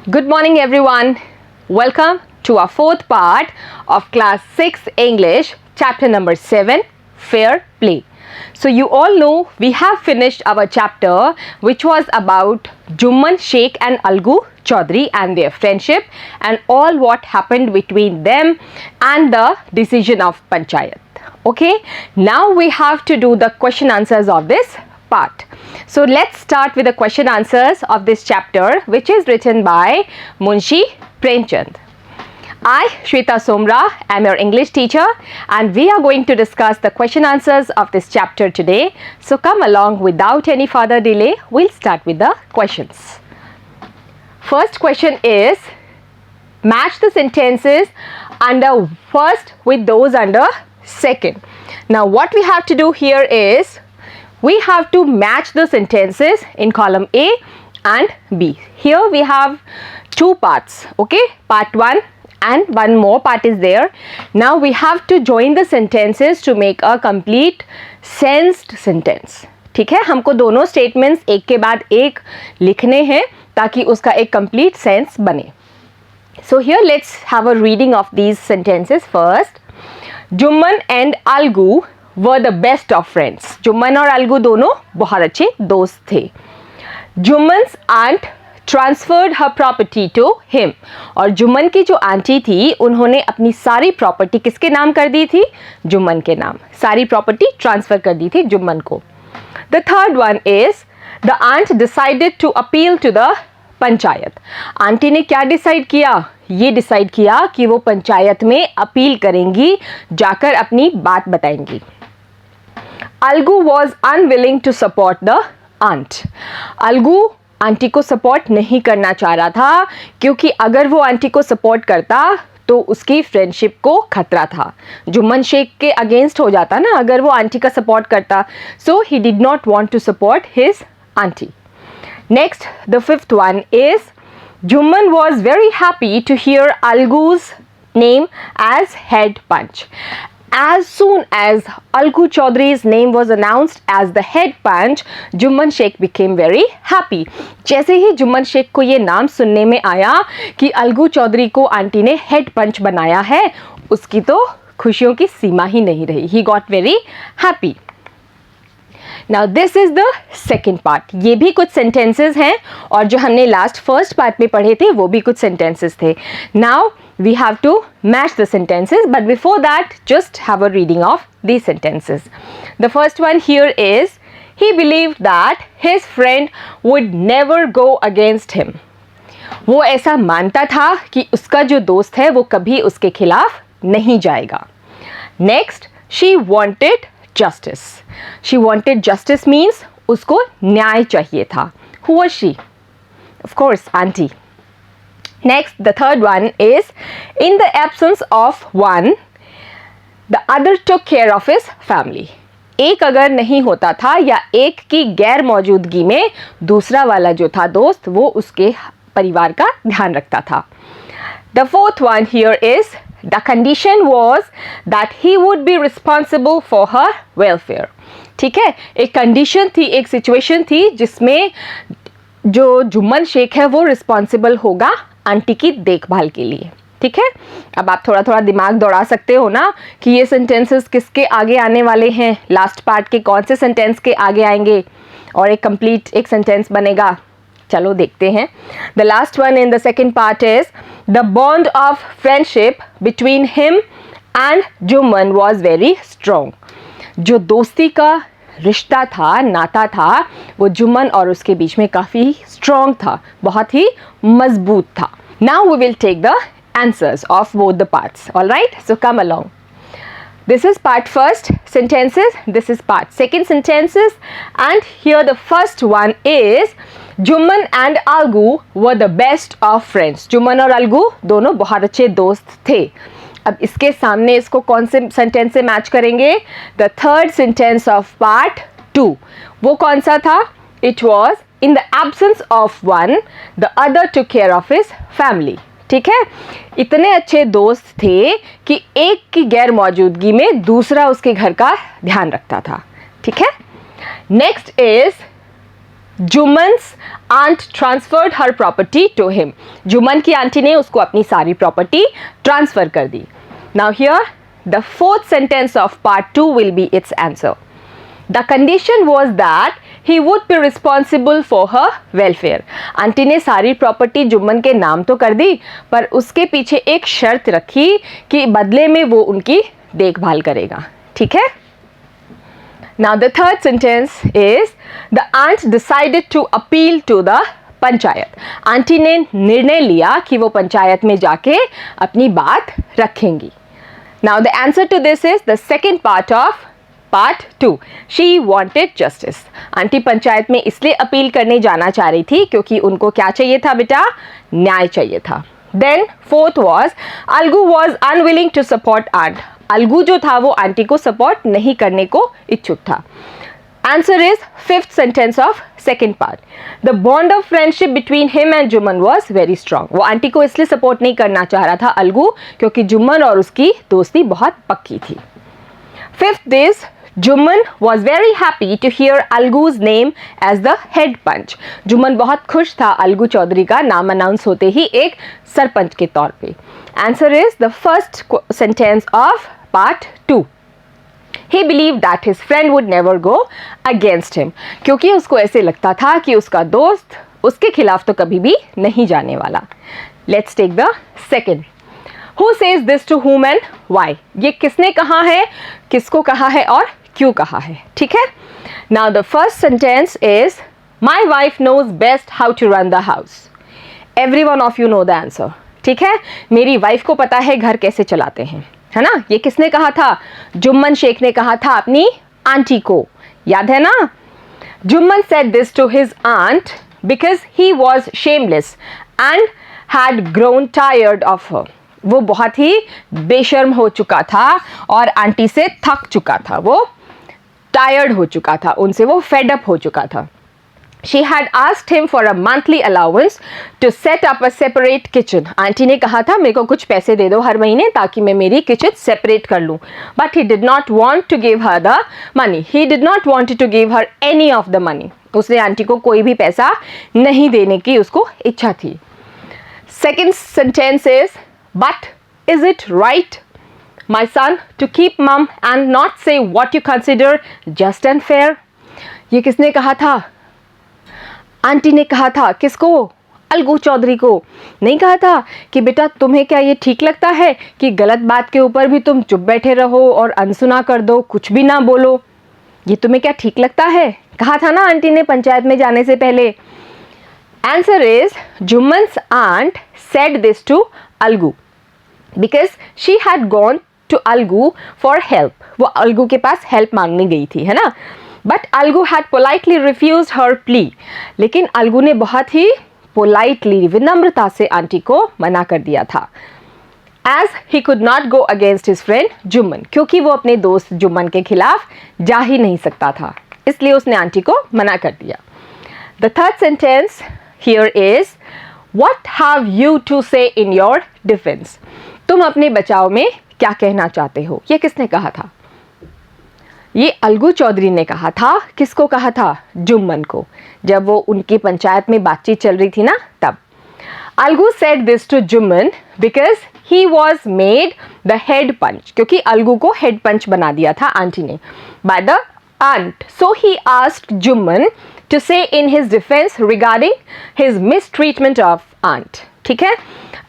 Good morning everyone. Welcome to our fourth part of class 6 English chapter number 7 Fair Play. So you all know we have finished our chapter which was about Jumman, Shaikh and Algu Choudhary and their friendship and all what happened between them and the decision of Panchayat. Okay, now we have to do the question answers of this part. So let's start with the question answers of this chapter which is written by Munshi Premchand. I, Shweta Somra, am your English teacher and we are going to discuss the question answers of this chapter today. So come along without any further delay. We'll start with the questions. First question is, match the sentences under first with those under second. Now what we have to do here is, we have to match the sentences in column A and B. Here we have two parts, okay? Part 1 and one more part is there. Now we have to join the sentences to make a complete sensed sentence. ठीक है, हमको दोनों statements एक के बाद एक लिखने हैं ताकि उसका एक complete sense बने. So here let's have a reading of these sentences first. Jumman and Algu were the best of friends. Jumman और अलगू दोनों बहुत अच्छे दोस्त थे. Jumman's aunt transferred her property to him. और जुम्मन की जो आंटी थी उन्होंने अपनी सारी प्रॉपर्टी किसके नाम कर दी थी? जुम्मन के नाम. सारी प्रॉपर्टी ट्रांसफर कर दी थी जुम्मन को. The third one is, the aunt decided to appeal to the panchayat. Aunty ने क्या डिसाइड किया? ये डिसाइड किया कि वो पंचायत में अपील करेंगी, जाकर अपनी बात बताएंगी. Algu was unwilling to support the aunt. Algu aunty को सपोर्ट नहीं करना चाह रहा था क्योंकि अगर वो आंटी को सपोर्ट करता तो उसकी फ्रेंडशिप को खतरा था. जुम्मन शेख के अगेंस्ट हो जाता ना अगर वो आंटी का सपोर्ट करता. So he did not want to support his aunty. Next, the fifth one is, Jumman was very happy to hear Algu's name as head punch. As soon as Algu Choudhary's name was announced as the head punch, Jumman Sheikh became very happy. जैसे ही जुम्मन शेख को ये नाम सुनने में आया कि अलगू चौधरी को aunty ने हेड पंच बनाया है, उसकी तो खुशियों की सीमा ही नहीं रही. He got very happy. Now this is the second part. ये भी कुछ sentences हैं और जो हमने last first part में पढ़े थे वो भी कुछ sentences थे. Now we have to match the sentences, but before that just have a reading of these sentences. The first one here is, he believed that his friend would never go against him. वो ऐसा मानता था कि उसका जो दोस्त है वो कभी उसके खिलाफ नहीं जाएगा. Next, she wanted justice. She wanted justice means उसको न्याय चाहिए था. Who was she? Of course, auntie. Next, the third one is, in the absence of one, the other took care of his family. एक अगर नहीं होता था या एक की गैर मौजूदगी में दूसरा वाला जो था दोस्त वो उसके परिवार का ध्यान रखता था. The fourth one here is, the condition was that he would be responsible for her welfare. ठीक है, एक कंडीशन थी, एक सिचुएशन थी जिसमें जो जुम्मन शेख है वो रिस्पॉन्सिबल होगा आंटी की देखभाल के लिए. ठीक है, अब आप थोड़ा थोड़ा दिमाग दौड़ा सकते हो ना कि ये सेंटेंसेस किसके आगे आने वाले हैं, लास्ट पार्ट के कौन से सेंटेंस के आगे आएंगे और एक कंप्लीट एक सेंटेंस बनेगा. चलो देखते हैं. The last one in the second part is, the bond of friendship between him and Jumman was very strong. जो दोस्ती का रिश्ता था, नाता था, वो जुम्मन और उसके बीच में काफ़ी स्ट्रॉन्ग था, बहुत ही मजबूत था. Now we will take the answers of both the parts. All right, so come along. This is part first sentences, this is part second sentences, and here the first one is, Jumman and Algu were the best of friends. Jumman और अलगू दोनों बहुत अच्छे दोस्त थे. अब इसके सामने इसको कौन से सेंटेंस से मैच करेंगे? The third sentence of part 2. वो कौन सा था? It was, in the absence of one the other took care of his family. ठीक है, इतने अच्छे दोस्त थे कि एक की गैर मौजूदगी में दूसरा उसके घर का ध्यान रखता था. ठीक है. Next is, Jumman's aunt transferred her property to him. Jumman की आंटी ने उसको अपनी सारी प्रॉपर्टी ट्रांसफर कर दी. Now here the fourth sentence of part 2 will be its answer. The condition was that he would be responsible for her welfare. Aunty ने सारी property Jumman के नाम तो कर दी, पर उसके पीछे एक शर्त रखी कि बदले में वो उनकी देखभाल करेगा. ठीक है. Now the third sentence is the aunt decided to appeal to the panchayat. Aunty ने निर्णय लिया कि वो पंचायत में जाके अपनी बात रखेंगी. Now the answer to this is the second part of part 2. She wanted justice. Aunty panchayat में इसलिए अपील करने जाना चाह रही थी क्योंकि उनको क्या चाहिए था बेटा? न्याय चाहिए था. Then fourth was Algu was unwilling to support aunt. Algu जो था वो आंटी को सपोर्ट नहीं करने को इच्छुक था. Answer is fifth sentence of second part. The bond of friendship between him and Jumman was very strong. वो आंटी को इसलिए सपोर्ट नहीं करना चाह रहा था अलगू क्योंकि जुम्मन और उसकी दोस्ती बहुत पक्की थी. Fifth is Jumman was very happy to hear Alagu's name as the head panch. Jumman बहुत खुश था अलगू चौधरी का नाम अनाउंस होते ही एक सरपंच के तौर पे. Answer is the first sentence of Part 2. He believed that his friend would never go against him. क्योंकि उसको ऐसे लगता था कि उसका दोस्त उसके खिलाफ तो कभी भी नहीं जाने वाला. Let's take the second. Who says this to whom and why? ये किसने कहा है, किसको कहा है और क्यों कहा है. ठीक है. Now the first sentence is my wife knows best how to run the house. Every one of you know the answer. ठीक है. मेरी वाइफ को पता है घर कैसे चलाते हैं, है ना. ये किसने कहा था? जुम्मन शेख ने कहा था अपनी आंटी को. याद है ना. Jumman said this to his aunt because he was shameless and had grown tired of her. वो बहुत ही बेशर्म हो चुका था और आंटी से थक चुका था. वो टायर्ड हो चुका था उनसे, वो फेड अप हो चुका था. She had asked him for a monthly allowance to set up a separate kitchen. Aunty ने कहा था मेरे को कुछ पैसे दे दो हर महीने ताकि मैं मेरी किचन सेपरेट कर लूँ. But he did not want to give her the money. He did not want to give her any of the money. उसने आंटी को कोई भी पैसा नहीं देने की उसको इच्छा थी. Second sentence is, but is it right, my son, to keep mum and not say what you consider just and fair? ये किसने कहा था? आंटी ने कहा था. किसको? अलगू चौधरी को. नहीं कहा था कि बेटा तुम्हें क्या ये ठीक लगता है कि गलत बात के ऊपर भी तुम चुप बैठे रहो और अनसुना कर दो, कुछ भी ना बोलो. ये तुम्हें क्या ठीक लगता है? कहा था ना आंटी ने पंचायत में जाने से पहले. Answer is Jumman's aunt said this to Alagu because she had gone to Alagu for help. वो अलगू के पास हेल्प मांगने गई थी, है ना. But Algu had politely refused her plea. लेकिन अलगू ने बहुत ही पोलाइटली, विनम्रता से आंटी को मना कर दिया था. As he could not go against his friend Jumman. क्योंकि वो अपने दोस्त जुम्मन के खिलाफ जा ही नहीं सकता था, इसलिए उसने आंटी को मना कर दिया. The third sentence here is what have you to say in your defence. तुम अपने बचाव में क्या कहना चाहते हो. ये किसने कहा था? ये अलगू चौधरी ने कहा था. किसको कहा था? जुम्मन को. जब वो उनकी पंचायत में बातचीत चल रही थी ना, तब. Alagu said this to Jumman because he was made the head panch. क्योंकि अलगू को हेड पंच बना दिया था आंटी ने by the aunt. So he asked Jumman to say in his defence regarding his mistreatment of aunt. ठीक है.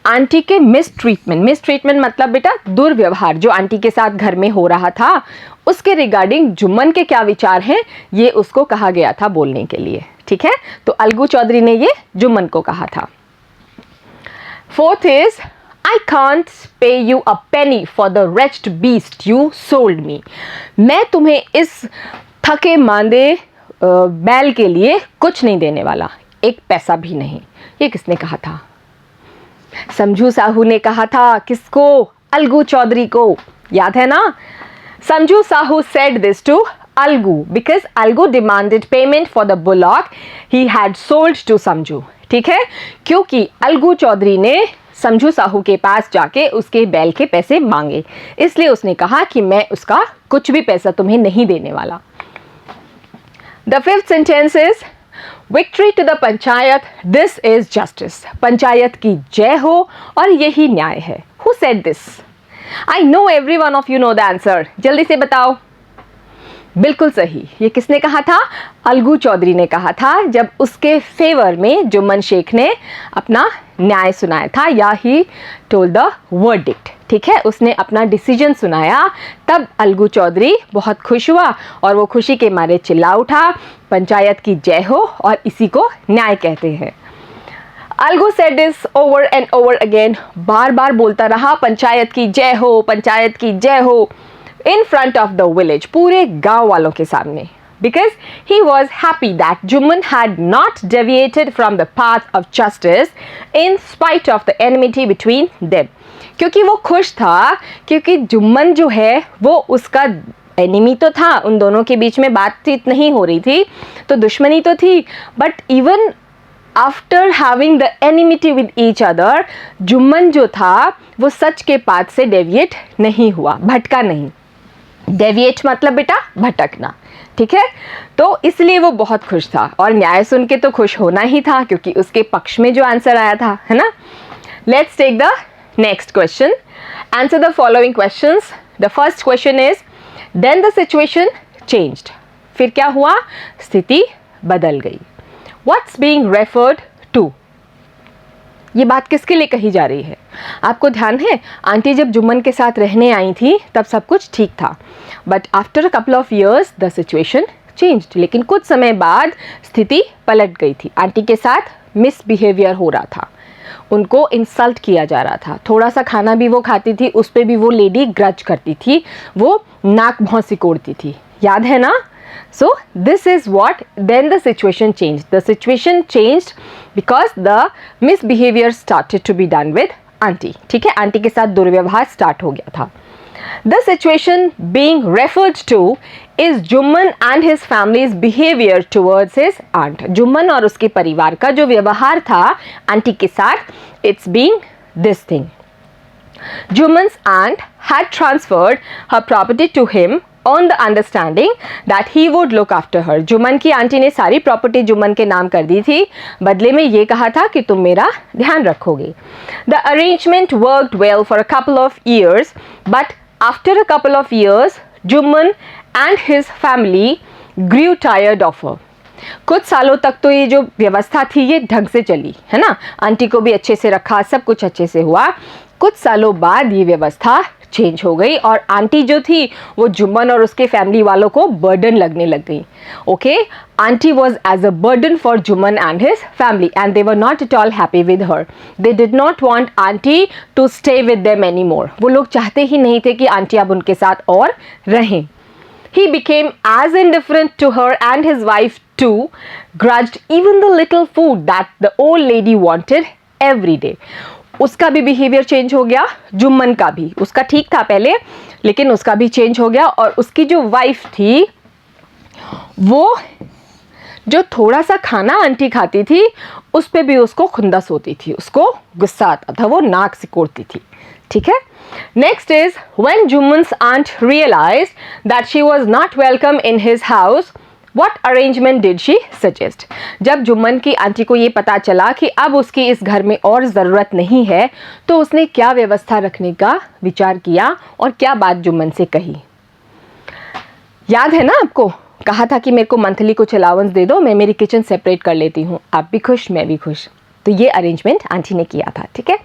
आंटी के मिसट्रीटमेंट मतलब बेटा दुर्व्यवहार जो आंटी के साथ घर में हो रहा था, उसके रिगार्डिंग जुम्मन के क्या विचार हैं ये उसको कहा गया था बोलने के लिए. ठीक है. तो अलगू चौधरी ने ये जुम्मन को कहा था. Fourth is I can't pay you a penny for the wretched beast you sold me. मैं तुम्हें इस थके मांदे बैल के लिए कुछ नहीं देने वाला, एक पैसा भी नहीं. ये किसने कहा था? समझू साहू ने कहा था. किसको? अलगू चौधरी को. याद है ना. समझू Sahu said this to Algu because Algu demanded payment for the bullock he had sold to समझू. ठीक है. क्योंकि अलगू चौधरी ने समझू साहू के पास जाके उसके बैल के पैसे मांगे, इसलिए उसने कहा कि मैं उसका कुछ भी पैसा तुम्हें नहीं देने वाला. The fifth sentence is victory to the panchayat, this is justice. Panchayat की जय हो और यही न्याय है। Who said this? I know every one of you know the answer, जल्दी से बताओ। बिल्कुल सही, ये किसने कहा था? अलगू चौधरी ने कहा था, जब उसके फेवर में जुम्मन शेख ने अपना न्याय सुनाया था, या ही टोल्ड द वर्डिक्ट। ठीक है, उसने अपना डिसीजन सुनाया, तब अलगू चौधरी बहुत खुश हुआ और वो खुशी के मारे चिल्ला उठा, पंचायत की जय हो, और इसी को न्याय कहते हैं। Alagu said this over and over again, बार बार बोलता रहा, पंचायत की जय हो, पंचायत की जय हो, in front of the village, पूरे गांव वालों के सामने, because he was happy that Jumman had not deviated from the path of justice in spite of the enmity between them। क्योंकि वो खुश था, क्योंकि जुम्मन जो है वो उसका एनिमी तो था, उन दोनों के बीच में बातचीत नहीं हो रही थी, तो दुश्मनी तो थी, but even after having the enmity with each other, Jumman जो था वो सच के पाथ से डेविएट नहीं हुआ, भटका नहीं। डेविएट मतलब बेटा भटकना, ठीक है। तो इसलिए वो बहुत खुश था, और न्याय सुन के तो खुश होना ही था, क्योंकि उसके पक्ष में जो आंसर आया था, है ना। Let's take the next question. Answer the following questions. The first question is, then the situation changed. फिर क्या हुआ? स्थिति बदल गई। What's being referred to? ये बात किसके लिए कही जा रही है? आपको ध्यान है, आंटी जब जुम्मन के साथ रहने आई थी तब सब कुछ ठीक था, but after a couple of years the situation changed. लेकिन कुछ समय बाद स्थिति पलट गई थी। आंटी के साथ मिसबिहेवियर हो रहा था, उनको इंसल्ट किया जा रहा था, थोड़ा सा खाना भी वो खाती थी उस पर भी वो लेडी ग्रज करती थी, वो नाक भौं सिकोड़ती थी, याद है ना। So this is what, then the situation changed. The situation changed because the misbehavior started to be done with auntie. ठीक है, आंटी के साथ दुर्व्यवहार स्टार्ट हो गया था। The situation being referred to is Jumman and his family's behavior towards his aunt. Jumman और उसके परिवार का जो व्यवहार था आंटी के साथ, it's being this thing. Jumman's aunt had transferred her property to him on the understanding that he would look after her। Jumman की आंटी ने सारी प्रॉपर्टी जुम्मन के नाम कर दी थी, बदले में ये कहा था कि तुम मेरा ध्यान रखोगे। The arrangement worked well for a couple of years, but after a couple of years, Jumman and his family grew tired of her। कुछ सालों तक तो ये जो व्यवस्था थी ये ढंग से चली, है ना, आंटी को भी अच्छे से रखा, सब कुछ अच्छे से हुआ। कुछ सालों बाद ये व्यवस्था चेंज हो गई, और आंटी जो थी वो जुम्मन और उसके फैमिली वालों को बर्डन लगने लग गई। Okay, aunty was as a burden for Jumman and his family, and they were not at all happy with her. They did not want aunty to stay with them any more. वो लोग चाहते ही नहीं थे कि aunty अब उनके साथ और रहें। He became as indifferent to her and his wife too, grudged even the little food that the old lady wanted every day। उसका भी बिहेवियर चेंज हो गया, जुम्मन का भी। उसका ठीक था पहले, लेकिन उसका भी चेंज हो गया, और उसकी जो वाइफ थी वो जो थोड़ा सा खाना आंटी खाती थी उस पे भी उसको खुंदस होती थी, उसको गुस्सा आता था, वो नाक सिकोड़ती थी। ठीक है। Next is, when Jumman's aunt realised that she was not welcome in his house, What arrangement did she suggest? जब जुम्मन की आंटी को ये पता चला कि अब उसकी इस घर में और ज़रूरत नहीं है, तो उसने क्या व्यवस्था रखने का विचार किया और क्या बात जुम्मन से कही? याद है ना आपको? कहा था कि मेरे को मंथली कुछ अलाउंस दे दो, मैं मेरी किचन सेपरेट कर लेती हूँ, आप भी खुश मैं भी खुश। तो ये अरेंजमेंट आंटी ने किया था। ठीक है।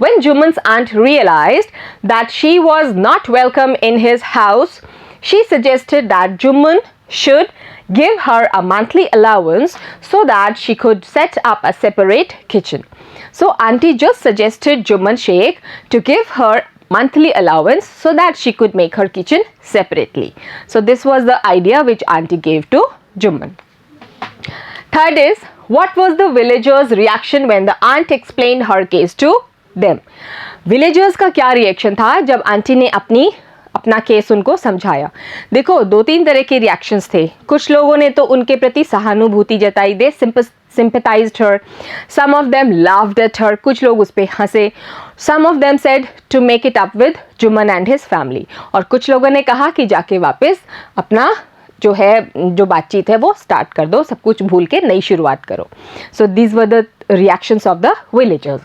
When Jumman's aunt realized that she was not welcome in his house, she suggested that Jumman should give her a monthly allowance so that she could set up a separate kitchen. So auntie just suggested Jumman Sheikh to give her monthly allowance so that she could make her kitchen separately. So this was the idea which auntie gave to Jumman. Third is, what was the villagers' reaction when the aunt explained her case to them? Villagers का क्या reaction था जब aunty ने अपना case उनको समझाया? देखो, दो तीन तरह के रिएक्शंस थे। कुछ लोगों ने तो उनके प्रति सहानुभूति जताई, दे sympathized her. Some of them laughed at her. कुछ लोग उस पे हंसे. Some of them said to make it up with Jumman and his family. और कुछ लोगों ने कहा कि जाके वापस अपना जो है जो बातचीत है वो स्टार्ट कर दो, सब कुछ भूल के नई शुरुआत करो. So these were the reactions of the villagers.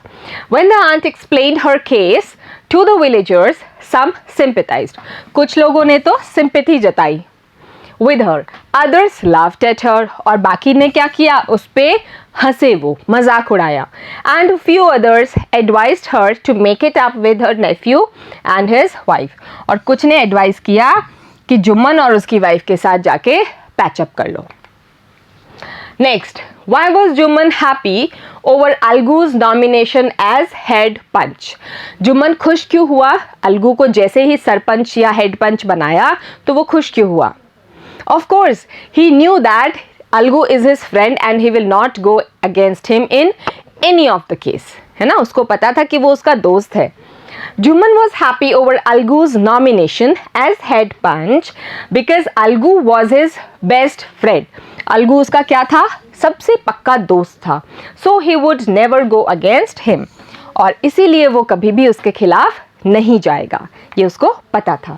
When the aunt explained her case to the villagers, some sympathized. कुछ लोगों ने तो sympathy जताई with her. Others laughed at her. और बाकी ने क्या किया, उस पे हंसे, वो मजाक उड़ाया. And few others advised her to make it up with her nephew and his wife. और कुछ ने एडवाइस किया कि जुम्मन और उसकी वाइफ के साथ जाके पैचअप कर लो. Next, why was Jumman happy over Algu's nomination as head punch? Jumman खुश क्यों हुआ? अलगू को जैसे ही सरपंच या हेड पंच बनाया तो वो खुश क्यों हुआ? Of course, he knew that Algu is his friend and he will not go against him in any of the case. है ना, उसको पता था कि वो उसका दोस्त है. Jumman was happy over Algu's nomination as head punch because Algu was his best friend. Algu उसका क्या था? सबसे पक्का दोस्त था. So he would never go against him. और इसीलिए वो कभी भी उसके खिलाफ नहीं जाएगा, ये उसको पता था.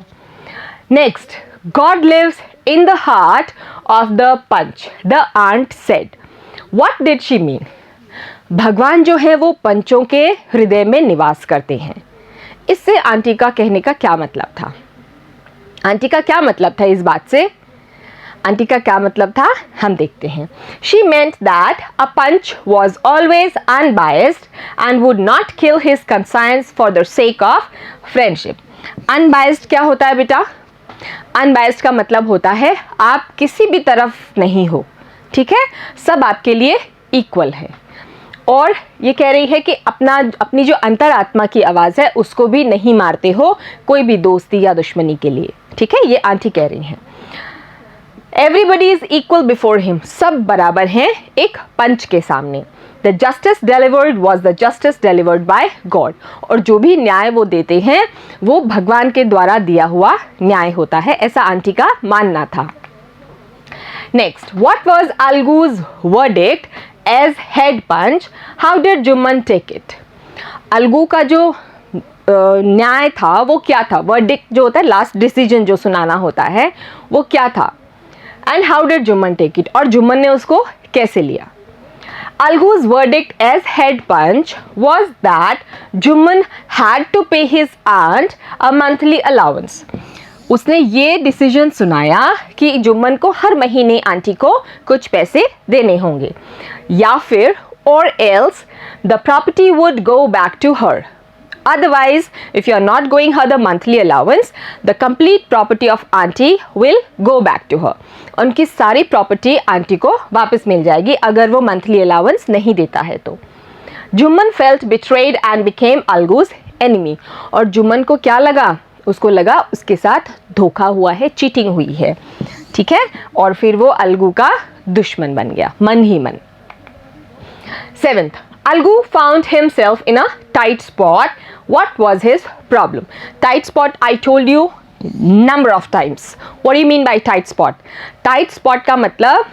Next, God lives in the heart of the Panch, the aunt said. What did she mean? भगवान जो है वो पंचों के हृदय में निवास करते हैं. इससे आंटी का कहने का क्या मतलब था? आंटी का क्या मतलब था इस बात से? आंटी का क्या मतलब था हम देखते हैं. She meant that a punch was always unbiased and would not kill his conscience for the sake of friendship. Unbiased क्या होता है बेटा? Unbiased का मतलब होता है आप किसी भी तरफ नहीं हो, ठीक है, सब आपके लिए इक्वल है. और ये कह रही है कि अपनी जो अंतरात्मा की आवाज़ है उसको भी नहीं मारते हो कोई भी दोस्ती या दुश्मनी के लिए, ठीक है, ये आंटी कह रही हैं. Everybody is equal before him, सब बराबर हैं एक पंच के सामने. The justice delivered was the justice delivered by God. और जो भी न्याय वो देते हैं वो भगवान के द्वारा दिया हुआ न्याय होता है, ऐसा आंटी का मानना था. Next, what was Alagu's verdict as head punch? How did Jumman take it? Alagu का जो न्याय था वो क्या था? वर्डिक्ट जो होता है, लास्ट डिसीजन जो सुनाना होता है, वो क्या था? And how did Jumman take it? और जुम्मन ने उसको कैसे लिया? Algu's verdict as head punch was that Jumman had to pay his aunt a monthly allowance. उसने ये डिसीजन सुनाया कि जुम्मन को हर महीने आंटी को कुछ पैसे देने होंगे, या फिर or else the property would go back to her. Otherwise, if you are not going her the monthly allowance, the complete property of auntie will go back to her. उनकी सारी प्रॉपर्टी आंटी को वापस मिल जाएगी अगर वो monthly allowance नहीं देता है तो. Jumman felt betrayed and became Algu's enemy. और जुम्मन को क्या लगा? उसको लगा उसके साथ धोखा हुआ है, चीटिंग हुई है, ठीक है, और फिर वो अलगू का दुश्मन बन गया, मन ही मन. 7th, Algu found himself in a tight spot. What was his problem? Tight spot I told you number of times. What do you mean by tight spot? Tight spot का मतलब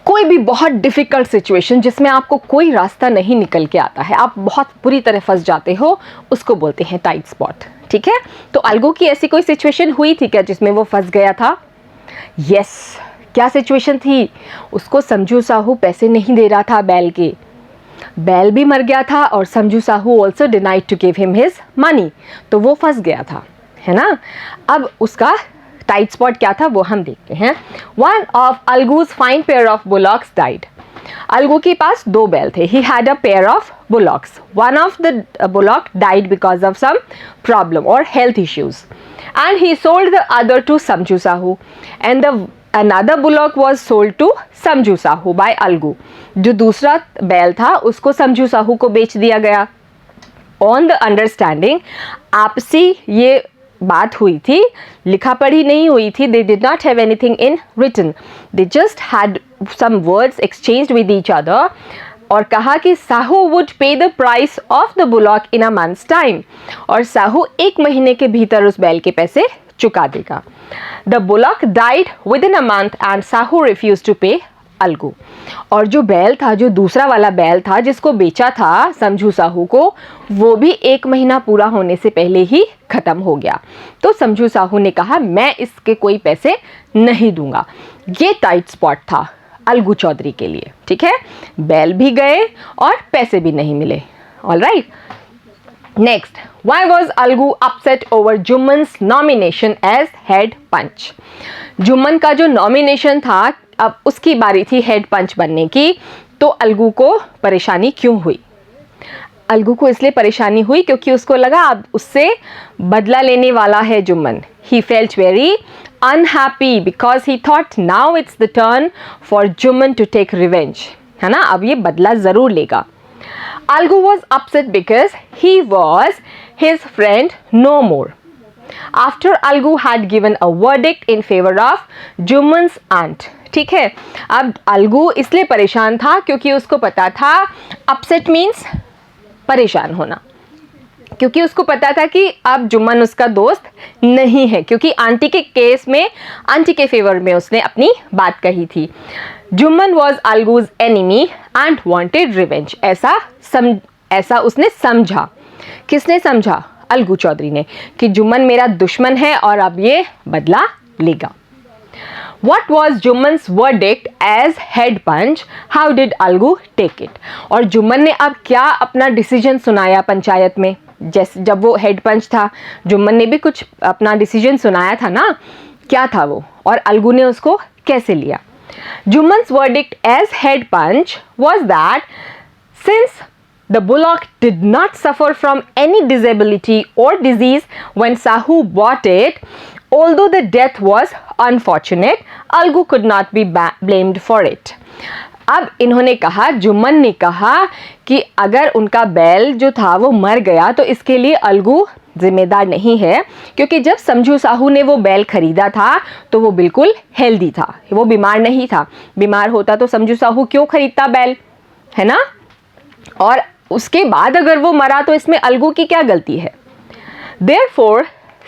कोई भी बहुत डिफ़िकल्ट सिचुएशन जिसमें आपको कोई रास्ता नहीं निकल के आता है, आप बहुत बुरी तरह फंस जाते हो, उसको बोलते हैं टाइट स्पॉट, ठीक है. तो अलगू की ऐसी कोई सिचुएशन हुई थी क्या जिसमें वो फंस गया था? यस. क्या सिचुएशन थी? उसको समझू साहू पैसे नहीं दे रहा था बैल के, बैल भी मर गया था और Samjhu Sahu also denied to give him his money, तो वो फंस गया था, है ना. अब उसका टाइट स्पॉट क्या था वो हम देखते हैं. One of Alagu's fine pair of bullocks died. Alagu के पास 2 बैल थे. He had a pair of bullocks. One of the bullock died because of some problem और health issues and he sold the other to Samjhu Sahu and the another bullock was sold to समझू Sahu by Algu. जो दूसरा बैल था उसको समझू साहू को बेच दिया गया. ऑन द अंडरस्टैंडिंग, आपसी ये बात हुई थी, लिखा पढ़ी नहीं हुई थी. They did not have anything in written, they just had some words exchanged with each other. और कहा कि Sahu would pay the price of the bullock in a month's time. और साहू 1 महीने के भीतर उस बैल के पैसे चुका देगा. The bullock died within a month and Sahu refuse to pay Algu. और जो बैल था, जो दूसरा वाला बैल था जिसको बेचा था समझू साहू को, वो भी 1 महीना पूरा होने से पहले ही ख़त्म हो गया। तो समझू साहू ने कहा मैं इसके कोई पैसे नहीं दूंगा। ये टाइट स्पॉट था अलगू चौधरी के लिए, ठीक है। बैल भी गए और पैसे भी नहीं मिले। All right, next, why was Alagu upset over Jumman's nomination as head panch. Jumman का जो नॉमिनेशन था, अब उसकी बारी थी हेड पंच बनने की, तो अलगू को परेशानी क्यों हुई? अलगू को इसलिए परेशानी हुई क्योंकि उसको लगा अब उससे बदला लेने वाला है Jumman. He felt very unhappy because he thought now it's the turn for Jumman to take revenge, है ना, अब ये बदला जरूर लेगा। Algu was upset because he was his friend no more. After Algu had given a verdict in favor of Jumman's aunt. ठीक है, अब अलगू इसलिए परेशान था क्योंकि उसको पता था, अपसेट मीन्स परेशान होना, क्योंकि उसको पता था कि अब जुम्मन उसका दोस्त नहीं है, क्योंकि आंटी के केस में आंटी के फेवर में उसने अपनी बात कही थी। Jumman was Alagu's enemy and wanted revenge, ऐसा उसने समझा। किसने समझा? अलगू चौधरी ने, कि जुम्मन मेरा दुश्मन है और अब ये बदला लेगा। What was Jumman's verdict as head panch? How did Alagu take it? और जुम्मन ने अब क्या अपना डिसीजन सुनाया पंचायत में? जैसे जब वो हेड पंच था, जुम्मन ने भी कुछ अपना डिसीजन सुनाया था ना, क्या था वो, और अलगू ने उसको कैसे लिया? Jumman's verdict as head punch was that since the bullock did not suffer from any disability or disease when Sahu bought it, although the death was unfortunate, Algu could not be blamed for it. अब इन्होंने कहा, जुम्मन ने कहा कि अगर उनका बैल जो था वो मर गया तो इसके लिए अलगू जिम्मेदार नहीं है, क्योंकि जब समझू साहू ने वो बैल खरीदा था तो वो बिल्कुल हेल्दी था, वो बीमार नहीं था। बीमार होता तो समझू साहू क्यों खरीदता बैल, है ना? और उसके बाद अगर वो मरा तो इसमें अलगू की क्या गलती है? Therefore,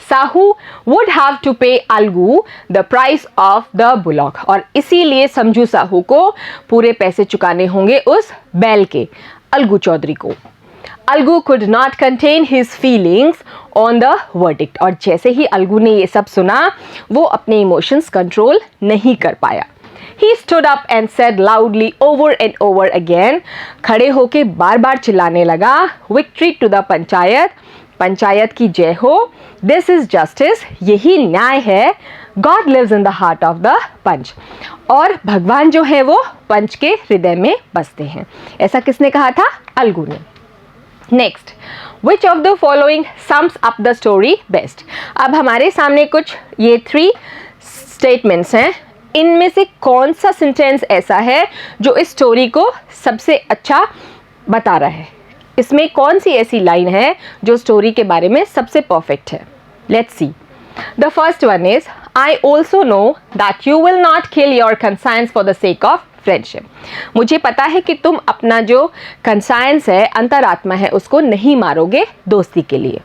Sahu would have to pay Algu the price of the bullock, और इसीलिए समझू साहू को पूरे पैसे चुकाने होंगे उस बैल के, अलगू चौधरी को। Algu could not contain his feelings on the verdict, और जैसे ही अलगू ने ये सब सुना वो अपने इमोशंस कंट्रोल नहीं कर पाया। He stood up and said loudly over and over again, खड़े होके बार बार चिल्लाने लगा, victory to the panchayat, panchayat की जय हो, this is justice, यही न्याय है, God lives in the heart of the पंच, और भगवान जो है वो पंच के हृदय में बसते हैं। ऐसा किसने कहा था? अलगू ने। Next, which of the following sums up the story best? अब हमारे सामने कुछ ये 3 स्टेटमेंट्स हैं, इनमें से कौन सा सेंटेंस ऐसा है जो इस स्टोरी को सबसे अच्छा बता रहा है? इसमें कौन सी ऐसी लाइन है जो स्टोरी के बारे में सबसे परफेक्ट है? Let's see. The first one is, I also know that you will not kill your conscience for the sake of friendship. मुझे पता है कि तुम अपना जो कंसाइंस है, अंतरात्मा है, उसको नहीं मारोगे दोस्ती के लिए।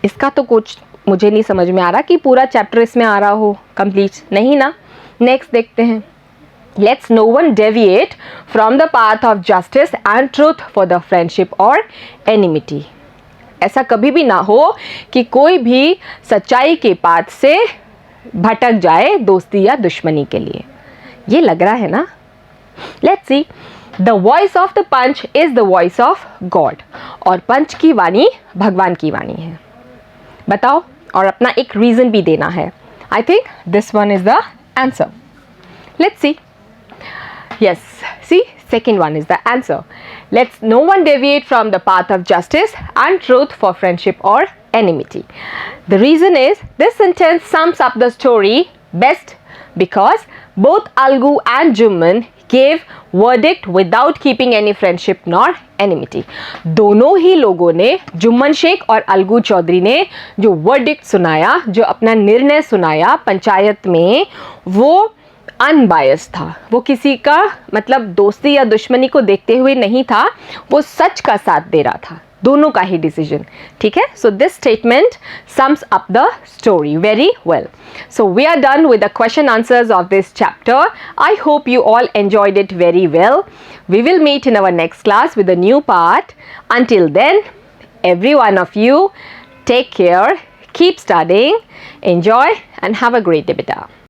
इसका तो कुछ मुझे नहीं समझ में आ रहा कि पूरा चैप्टर इसमें आ रहा हो कंप्लीट, नहीं ना। नेक्स्ट देखते हैं। Let's no one deviate from the path of justice and truth for the friendship और एनिमिटी। ऐसा कभी भी ना हो कि कोई भी सच्चाई के पाथ से भटक जाए दोस्ती या दुश्मनी के लिए। ये लग रहा है ना? Let's see. The voice of the panch is the voice of God, और पंच की वाणी भगवान की वाणी है। बताओ, और अपना एक रीजन भी देना है। I think this one is the answer. Let's see. Yes, see, second one is the answer. Let's no one deviate from the path of justice and truth for friendship or enmity. The reason is this sentence sums up the story best because both Algu and Jumman gave verdict without keeping any friendship nor enmity. दोनों ही लोगों ने, जुम्मन शेख और अलगू चौधरी ने जो verdict सुनाया, जो अपना निर्णय सुनाया पंचायत में, वो अनबायस था। वो किसी का मतलब दोस्ती या दुश्मनी को देखते हुए नहीं था, वो सच का साथ दे रहा था। दोनों का ही डिसीजन, ठीक है. So this statement sums up the story very well. So we are done with the question answers of this chapter. I hope you all enjoyed it very well. We will meet in our next class with a new part. Until then, every one of you, take care, keep studying, enjoy and have a great day, beta.